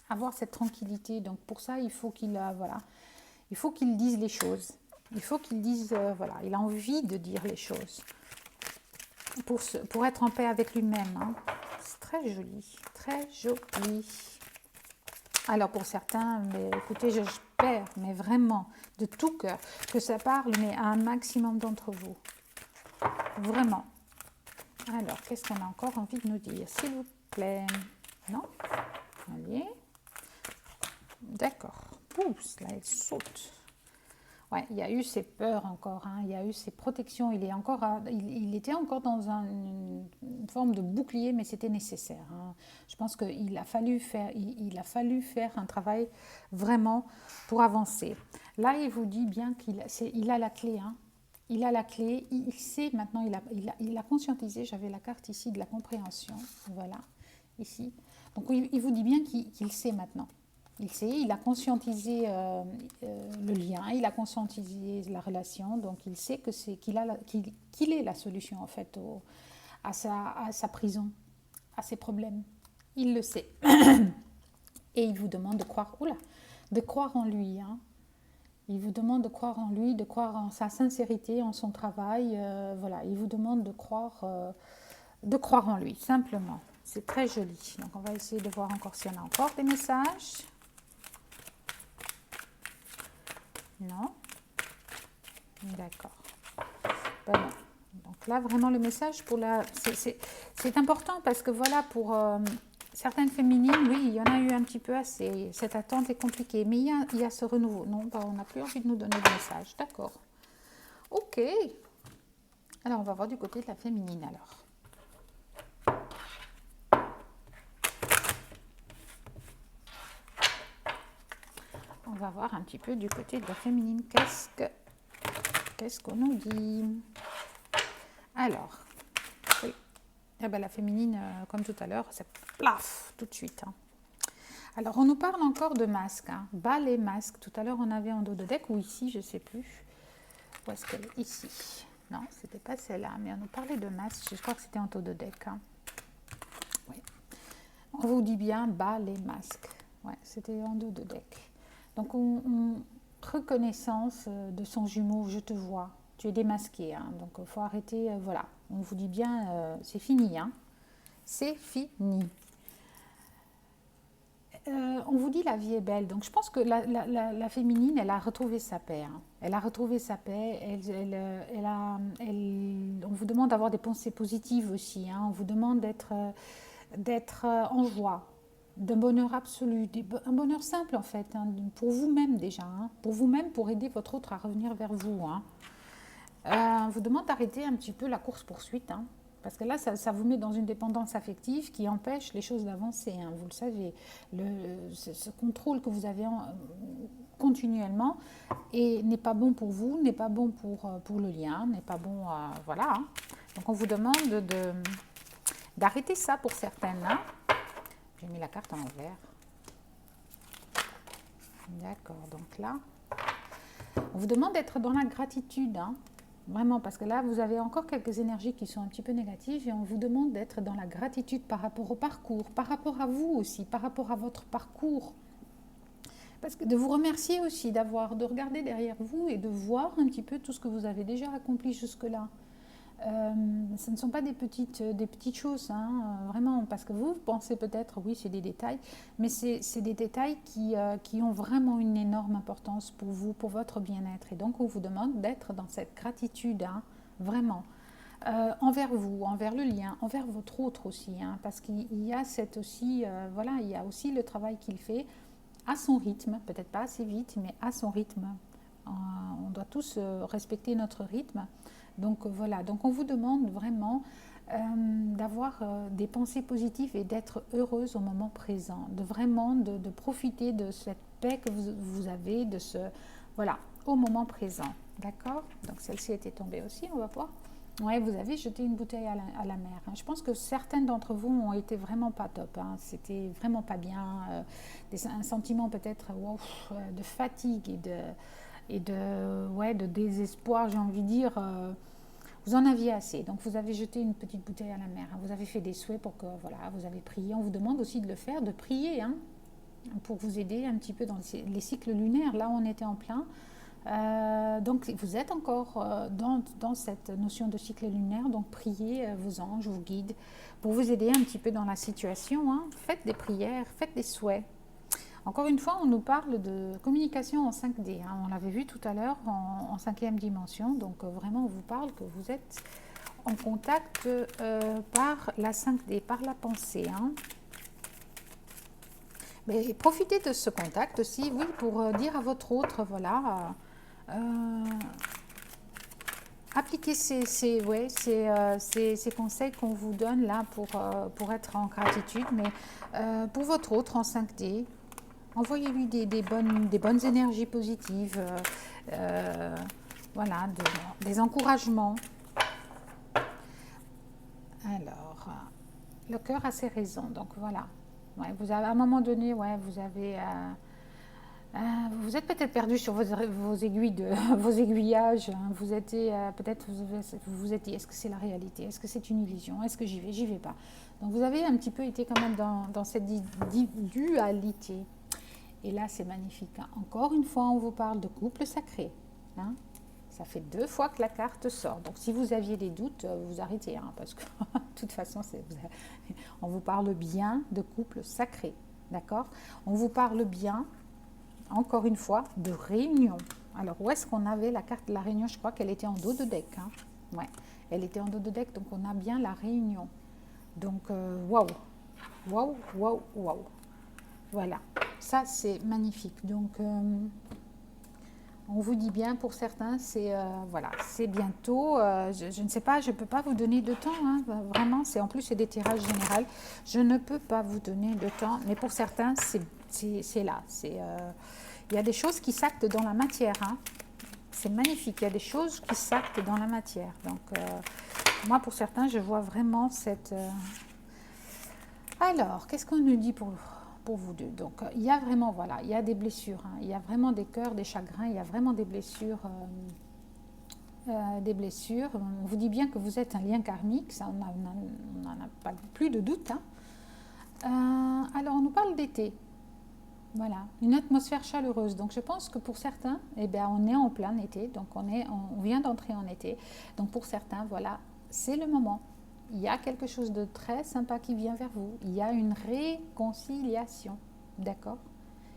avoir cette tranquillité. Donc pour ça, il faut qu'il dise les choses. Il faut qu'il dise, voilà, il a envie de dire les choses pour être en paix avec lui-même. Hein. C'est très joli, très joli. Alors pour certains, mais écoutez, j'espère, mais vraiment, de tout cœur, que ça parle, mais à un maximum d'entre vous. Vraiment. Alors, qu'est-ce qu'on a encore envie de nous dire? S'il vous plaît. Non? Allez. D'accord. Pousse, là, elle saute. Ouais, il y a eu ses peurs encore, hein, il y a eu ses protections, il était encore dans une forme de bouclier, mais c'était nécessaire. Hein. Je pense qu'il a fallu faire un travail vraiment pour avancer. Là, il vous dit bien qu'il a la clé. Hein. Il a la clé, il sait maintenant, il a conscientisé, j'avais la carte ici de la compréhension, voilà, ici. Donc il vous dit bien qu'il sait maintenant. Il sait, il a conscientisé le lien, il a conscientisé la relation, donc il sait qu'il est la solution en fait à sa prison, à ses problèmes. Il le sait. Et il vous demande de croire en lui. Hein. Il vous demande de croire en lui, de croire en sa sincérité, en son travail. Voilà, il vous demande de croire en lui, simplement. C'est très joli. Donc on va essayer de voir encore s'il y en a encore des messages. Non. D'accord. Bon. Donc là, vraiment, le message pour c'est important parce que voilà, pour certaines féminines, oui, il y en a eu un petit peu assez. Cette attente est compliquée. Mais il y a ce renouveau. Non, bah, on n'a plus envie de nous donner de message. D'accord. Ok. Alors, on va voir du côté de la féminine alors. on va voir un petit peu du côté de la féminine. Qu'est-ce qu'on nous dit? Alors, oui. Eh ben, la féminine, comme tout à l'heure, c'est plaf, tout de suite. Hein. Alors, on nous parle encore de masques. Hein. Bas les masques. Tout à l'heure, on avait en dos de deck, ou ici, je ne sais plus. Où est-ce qu'elle est? Ici. Non, c'était pas celle-là, mais on nous parlait de masques. Je crois que c'était en dos de deck. Hein. Oui. On vous dit bien bas les masques. Ouais, c'était en dos de deck. Donc, reconnaissance de son jumeau, je te vois. Tu es démasqué. Hein. Donc, il faut arrêter. Voilà. On vous dit bien, c'est fini. Hein. C'est fini. On vous dit la vie est belle. Donc, je pense que la féminine, elle a retrouvé sa paix. Hein. Elle a retrouvé sa paix. On vous demande d'avoir des pensées positives aussi. Hein. On vous demande d'être en joie, d'un bonheur absolu, un bonheur simple en fait, hein, pour vous-même déjà. Hein. Pour vous-même, pour aider votre autre à revenir vers vous. Hein. On vous demande d'arrêter un petit peu la course-poursuite. Hein. Parce que là, ça vous met dans une dépendance affective qui empêche les choses d'avancer. Hein, vous le savez, ce contrôle que vous avez continuellement n'est pas bon pour vous, n'est pas bon pour le lien, n'est pas bon... voilà. Hein. Donc, on vous demande d'arrêter ça pour certaines. Hein. J'ai mis la carte à l'envers. D'accord, donc là, on vous demande d'être dans la gratitude. Hein. Vraiment, parce que là, vous avez encore quelques énergies qui sont un petit peu négatives et on vous demande d'être dans la gratitude par rapport au parcours, par rapport à vous aussi, par rapport à votre parcours. Parce que de vous remercier aussi, de regarder derrière vous et de voir un petit peu tout ce que vous avez déjà accompli jusque-là. Ce ne sont pas des petites choses, hein, vraiment, parce que vous pensez peut-être, oui, c'est des détails, mais c'est des détails qui ont vraiment une énorme importance pour vous, pour votre bien-être. Et donc, on vous demande d'être dans cette gratitude, hein, vraiment, envers vous, envers le lien, envers votre autre aussi, hein, parce qu'il y a voilà, il y a aussi le travail qu'il fait à son rythme, peut-être pas assez vite, mais à son rythme. On doit tous respecter notre rythme. Donc voilà, donc on vous demande vraiment d'avoir des pensées positives et d'être heureuse au moment présent, de profiter de cette paix que vous avez, voilà, au moment présent. D'accord? Donc celle-ci était tombée aussi, on va voir. Ouais, vous avez jeté une bouteille à la mer. Hein. Je pense que certaines d'entre vous ont été vraiment pas top. Hein. C'était vraiment pas bien. Un sentiment peut-être de fatigue et de désespoir, j'ai envie de dire. Vous en aviez assez, donc vous avez jeté une petite bouteille à la mer. Hein. Vous avez fait des souhaits pour que, voilà, vous avez prié. On vous demande aussi de le faire, de prier, hein, pour vous aider un petit peu dans les cycles lunaires. Là, on était en plein. Donc, vous êtes encore dans cette notion de cycle lunaire. Donc, priez vos anges, vos guides, pour vous aider un petit peu dans la situation. Hein. Faites des prières, faites des souhaits. Encore une fois, on nous parle de communication en 5D. Hein. On l'avait vu tout à l'heure en 5e dimension. Donc, vraiment, on vous parle que vous êtes en contact par la 5D, par la pensée. Hein. Mais profitez de ce contact aussi, oui, pour dire à votre autre, voilà, appliquez ces conseils qu'on vous donne là pour être en gratitude, mais pour votre autre en 5D. Envoyez-lui des bonnes énergies positives, voilà, des encouragements. Alors, le cœur a ses raisons, donc voilà. Ouais, vous avez, à un moment donné, ouais, vous êtes peut-être perdu sur vos aiguillages. Hein, vous êtes peut-être vous êtes dit, est-ce que c'est la réalité? Est-ce que c'est une illusion? Est-ce que j'y vais? J'y vais pas. Donc vous avez un petit peu été quand même dans cette dualité. Et là, c'est magnifique. Hein. Encore une fois, on vous parle de couple sacré. Hein. Ça fait 2 fois que la carte sort. Donc, si vous aviez des doutes, vous arrêtez. Hein, parce que, de toute façon, on vous parle bien de couple sacré. D'accord? On vous parle bien, encore une fois, de réunion. Alors, où est-ce qu'on avait la carte de la réunion? Je crois qu'elle était en dos de deck. Hein. Ouais, elle était en dos de deck, donc on a bien la réunion. Donc, waouh! Waouh, waouh, waouh! Voilà, ça c'est magnifique. Donc, on vous dit bien pour certains, c'est voilà, c'est bientôt. Je ne sais pas, je ne peux pas vous donner de temps. Hein, vraiment, en plus c'est des tirages généraux. Je ne peux pas vous donner de temps, mais pour certains, c'est là. Il y a des choses qui s'actent dans la matière. Hein. C'est magnifique. Il y a des choses qui s'actent dans la matière. Donc, moi, pour certains, je vois vraiment cette... Alors, qu'est-ce qu'on nous dit pour vous deux? Donc, il y a vraiment, voilà, il y a des blessures. Hein. Il y a vraiment des cœurs, des chagrins. Il y a vraiment des blessures. On vous dit bien que vous êtes un lien karmique. Ça, on n'en a pas plus de doute. Hein. Alors, on nous parle d'été. Voilà, une atmosphère chaleureuse. Donc, je pense que pour certains, eh bien, on est en plein été. Donc, on vient d'entrer en été. Donc, pour certains, voilà, c'est le moment. Il y a quelque chose de très sympa qui vient vers vous. Il y a une réconciliation. D'accord?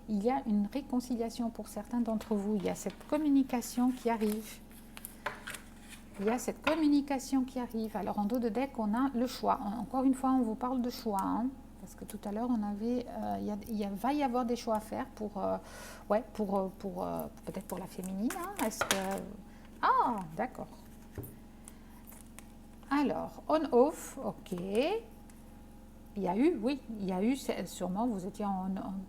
Il y a une réconciliation pour certains d'entre vous. Il y a cette communication qui arrive. Il y a cette communication qui arrive. Alors, en dos de deck, on a le choix. Encore une fois, on vous parle de choix. Hein. Parce que tout à l'heure, on avait, va y avoir des choix à faire pour peut-être pour la féminine. Hein. Est-ce que... Ah, d'accord. Alors, on-off, ok. Il y a eu, sûrement, vous étiez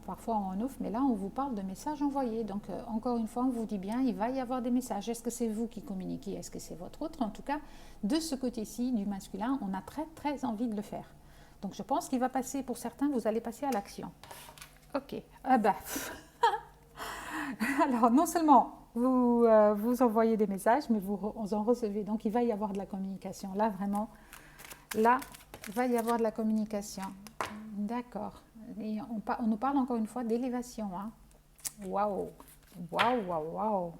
parfois en on-off, mais là, on vous parle de messages envoyés. Donc, encore une fois, on vous dit bien, il va y avoir des messages. Est-ce que c'est vous qui communiquez? Est-ce que c'est votre autre? En tout cas, de ce côté-ci, du masculin, on a très, très envie de le faire. Donc, je pense qu'il va passer, pour certains, vous allez passer à l'action. Ok. Ah bah. Alors, non seulement vous envoyez des messages, mais vous en recevez. Donc, il va y avoir de la communication. Là, vraiment, là, il va y avoir de la communication. D'accord. Et on nous parle encore une fois d'élévation. Hein. Waouh. Waouh, waouh, waouh.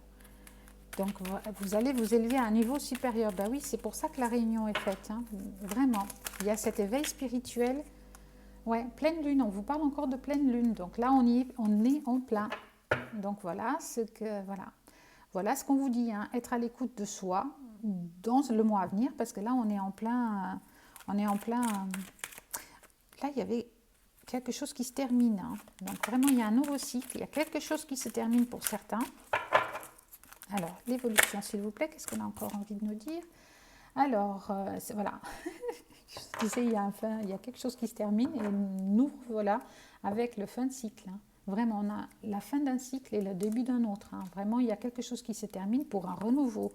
Donc, vous allez vous élever à un niveau supérieur. Ben oui, c'est pour ça que la réunion est faite. Hein. Vraiment. Il y a cet éveil spirituel. Ouais, pleine lune. On vous parle encore de pleine lune. Donc là, on est en plein. Donc voilà Voilà ce qu'on vous dit. Hein. Être à l'écoute de soi dans le mois à venir. Parce que là, on est en plein... Là, il y avait quelque chose qui se termine. Hein. Donc vraiment, il y a un nouveau cycle. Il y a quelque chose qui se termine pour certains. Alors, l'évolution, s'il vous plaît, qu'est-ce qu'on a encore envie de nous dire? Alors, voilà, je disais, il y a quelque chose qui se termine et nous, voilà, avec le fin de cycle. Hein. Vraiment, on a la fin d'un cycle et le début d'un autre. Hein. Vraiment, il y a quelque chose qui se termine pour un renouveau.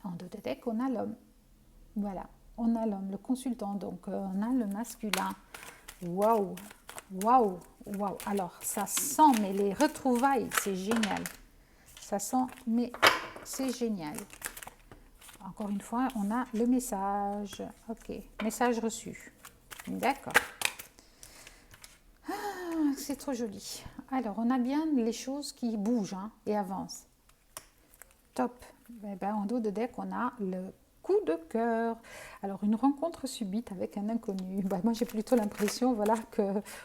En dos de deck, on a l'homme. Voilà, on a l'homme, le consultant. Donc, on a le masculin. Waouh, waouh, waouh. Alors, ça sent, mais les retrouvailles, c'est génial. Ça sent, mais c'est génial. Encore une fois, on a le message. Ok, message reçu. D'accord. Ah, c'est trop joli. Alors, on a bien les choses qui bougent hein, et avancent. Top. Eh ben, en dos de deck, on a le coup de cœur. Alors, une rencontre subite avec un inconnu. Ben, moi, j'ai plutôt l'impression voilà, que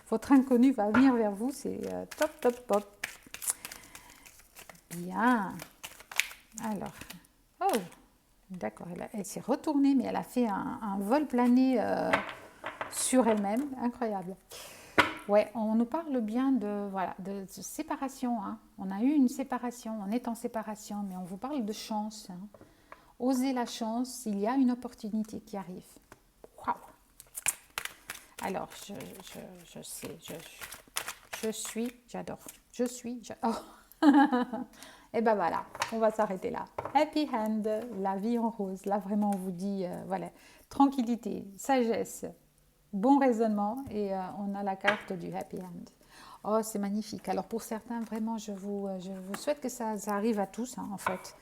votre inconnu va venir vers vous. C'est top, top, top. Bien. Alors, oh, d'accord, elle s'est retournée, mais elle a fait un vol plané sur elle-même, incroyable. Ouais, on nous parle bien de séparation. Hein. On a eu une séparation, on est en séparation, mais on vous parle de chance. Hein. Osez la chance, il y a une opportunité qui arrive. Waouh. Alors, j'adore. Et ben voilà, on va s'arrêter là. Happy Hand, la vie en rose. Là, vraiment, on vous dit, voilà, tranquillité, sagesse, bon raisonnement. Et on a la carte du Happy Hand. Oh, c'est magnifique. Alors, pour certains, vraiment, je vous souhaite que ça arrive à tous, hein, en fait.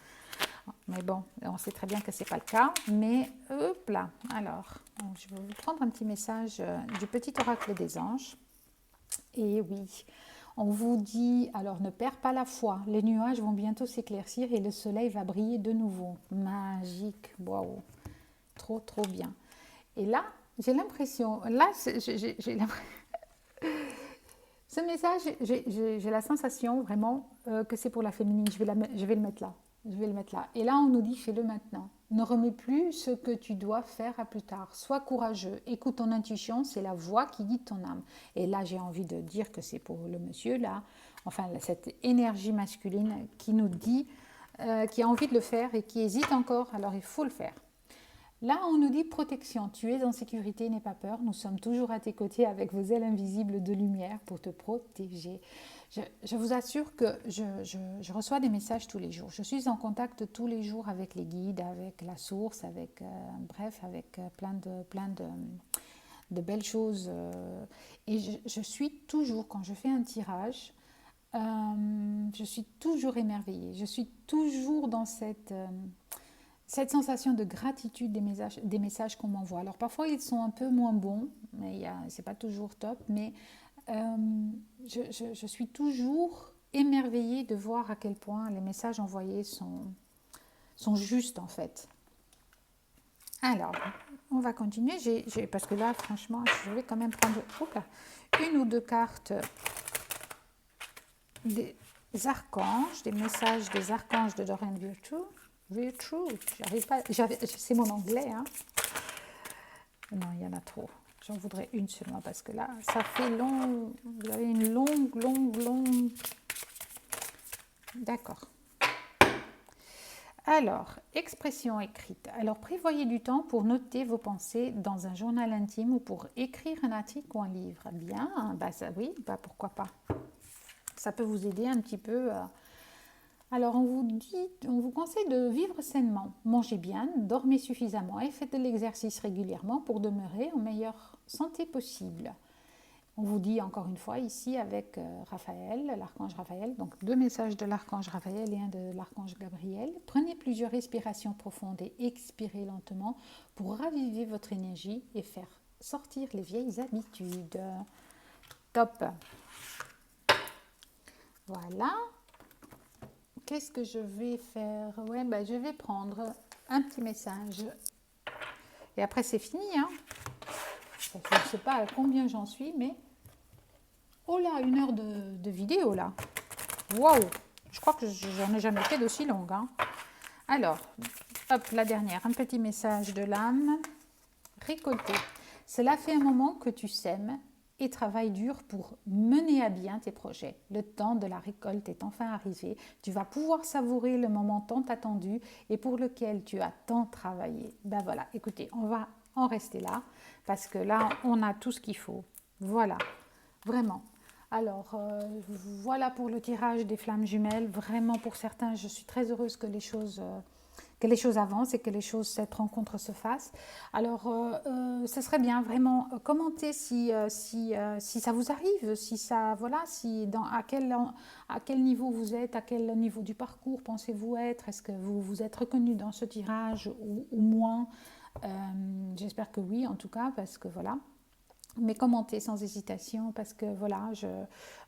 Mais bon, on sait très bien que ce n'est pas le cas. Mais, hop là. Alors, je vais vous prendre un petit message du petit oracle des anges. Et oui, on vous dit, alors ne perds pas la foi, les nuages vont bientôt s'éclaircir et le soleil va briller de nouveau. Magique, waouh, trop trop bien. Et là, j'ai l'impression, ce message, j'ai la sensation vraiment que c'est pour la féminine, je vais le mettre là. Et là, on nous dit, fais-le maintenant. Ne remets plus ce que tu dois faire à plus tard. Sois courageux. Écoute ton intuition, c'est la voix qui guide ton âme. Et là, j'ai envie de dire que c'est pour le monsieur, là, enfin, cette énergie masculine qui nous dit, qui a envie de le faire et qui hésite encore, alors il faut le faire. Là, on nous dit protection. Tu es en sécurité, n'aie pas peur. Nous sommes toujours à tes côtés avec vos ailes invisibles de lumière pour te protéger. Je vous assure que je reçois des messages tous les jours. Je suis en contact tous les jours avec les guides, avec la source, avec bref, avec de belles choses. Et je suis toujours, quand je fais un tirage, je suis toujours émerveillée. Je suis toujours dans cette sensation de gratitude des messages qu'on m'envoie. Alors parfois ils sont un peu moins bons, mais c'est pas toujours top, mais je suis toujours émerveillée de voir à quel point les messages envoyés sont justes en fait. Alors, on va continuer, parce que là franchement je vais quand même prendre une ou deux cartes des archanges, des messages des archanges de Doreen Virtue. J'arrive pas, c'est mon anglais, hein. Non, il y en a trop. J'en voudrais une seulement parce que là, ça fait long. Vous avez une longue. D'accord. Alors, expression écrite. Alors, prévoyez du temps pour noter vos pensées dans un journal intime ou pour écrire un article ou un livre. Bien, bah ça, oui, bah pourquoi pas. Ça peut vous aider un petit peu. Alors, on vous conseille de vivre sainement, mangez bien, dormez suffisamment et faites de l'exercice régulièrement pour demeurer en meilleure santé possible. On vous dit encore une fois ici avec Raphaël, l'archange Raphaël, donc 2 messages de l'archange Raphaël et un de l'archange Gabriel. Prenez plusieurs respirations profondes et expirez lentement pour raviver votre énergie et faire sortir les vieilles habitudes. Top. Voilà. Qu'est-ce que je vais faire? Ouais, bah, je vais prendre un petit message. Et après, c'est fini. Hein. Je ne sais pas à combien j'en suis, mais... Oh là, 1 heure de vidéo, là. Waouh! Je crois que j'en ai jamais fait d'aussi longue. Hein. Alors, hop, la dernière. Un petit message de l'âme. Récolter. Cela fait un moment que tu sèmes et travailles dur pour mener à bien tes projets. Le temps de la récolte est enfin arrivé. Tu vas pouvoir savourer le moment tant attendu et pour lequel tu as tant travaillé. Ben voilà, écoutez, on va en rester là parce que là, on a tout ce qu'il faut. Voilà, vraiment. Alors, voilà pour le tirage des flammes jumelles. Vraiment, pour certains, je suis très heureuse que les choses avancent et que cette rencontre se fasse. Alors, ce serait bien vraiment commenter si ça vous arrive, si ça, voilà, à quel niveau vous êtes, à quel niveau du parcours pensez-vous être, est-ce que vous vous êtes reconnu dans ce tirage ou moins. J'espère que oui, en tout cas, parce que voilà. Mais commentez sans hésitation parce que voilà,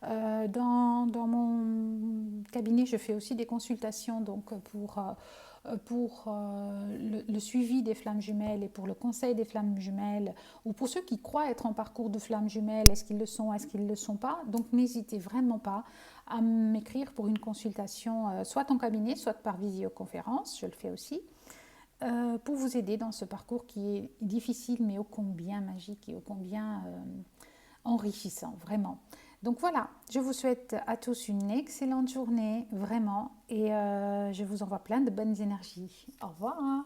dans mon cabinet, je fais aussi des consultations donc pour le suivi des flammes jumelles et pour le conseil des flammes jumelles ou pour ceux qui croient être en parcours de flammes jumelles, est-ce qu'ils le sont, est-ce qu'ils ne le sont pas. Donc n'hésitez vraiment pas à m'écrire pour une consultation soit en cabinet, soit par visioconférence, je le fais aussi. Pour vous aider dans ce parcours qui est difficile mais ô combien magique et ô combien enrichissant, vraiment. Donc voilà, je vous souhaite à tous une excellente journée, vraiment, et je vous envoie plein de bonnes énergies. Au revoir.